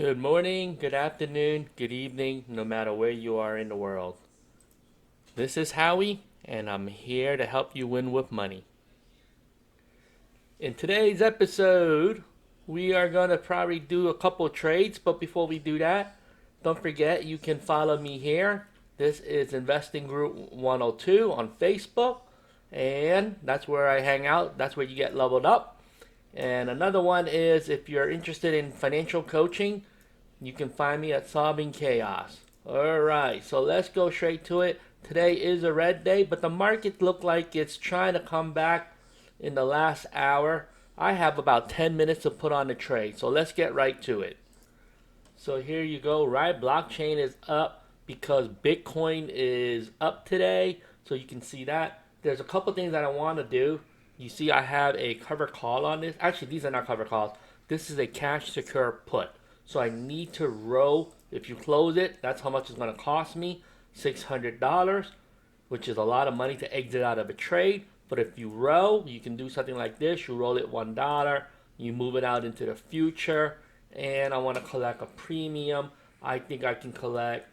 Good morning, good afternoon, good evening, no matter where you are in the world. This is Howie, and I'm here to help you win with money. In today's episode, we are going to probably do a couple trades, but before we do that, don't forget you can follow me here. This is Investing Group 102 on Facebook, and that's where I hang out. That's where you get leveled up. And another one is if you're interested in financial coaching, you can find me at Solving Chaos. Alright, so let's go straight to it. Today is a red day, but the market looked like it's trying to come back in the last hour. I have about 10 minutes to put on the trade, so let's get right to it. So here you go, right? Blockchain is up because Bitcoin is up today, so you can see that. There's a couple things that I want to do. You see I have a cover call on this. Actually, these are not cover calls. This is a cash secure put. So I need to row. If you close it, that's how much it's going to cost me, $600, which is a lot of money to exit out of a trade. But if you row, you can do something like this. You roll it $1, you move it out into the future, and I want to collect a premium. I think I can collect,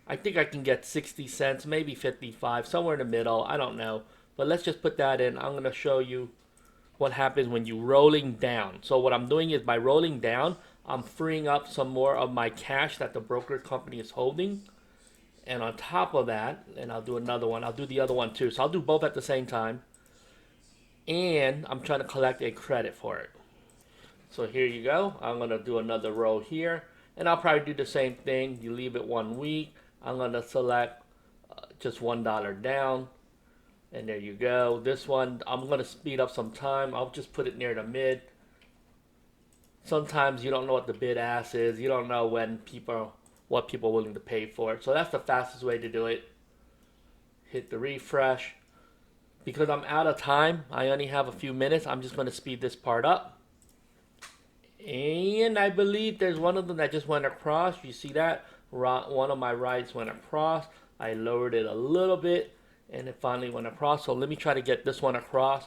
I think I can get 60 cents, maybe 55, somewhere in the middle. I don't know. But let's just put that in. I'm going to show you what happens when you rolling down. So what I'm doing is by rolling down, I'm freeing up some more of my cash that the brokerage company is holding. And on top of that, and I'll do another one, I'll do the other one too. So I'll do both at the same time. And I'm trying to collect a credit for it. So here you go. I'm going to do another row here. And I'll probably do the same thing. You leave it 1 week. I'm going to select just $1 down. And there you go. This one, I'm going to speed up some time. I'll just put it near the mid. Sometimes you don't know what the bid ask is. You don't know what people are willing to pay for it. So that's the fastest way to do it. Hit the refresh. Because I'm out of time, I only have a few minutes. I'm just going to speed this part up. And I believe there's one of them that just went across. You see that? One of my rights went across. I lowered it a little bit, and it finally went across. So let me try to get this one across.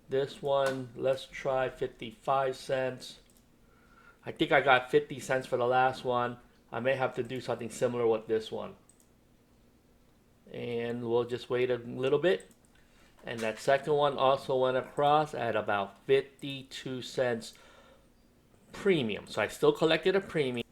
This one, let's try 55 cents. I think I got 50 cents for the last one. I may have to do something similar with this one. And we'll just wait a little bit. And that second one also went across at about 52 cents premium. So I still collected a premium.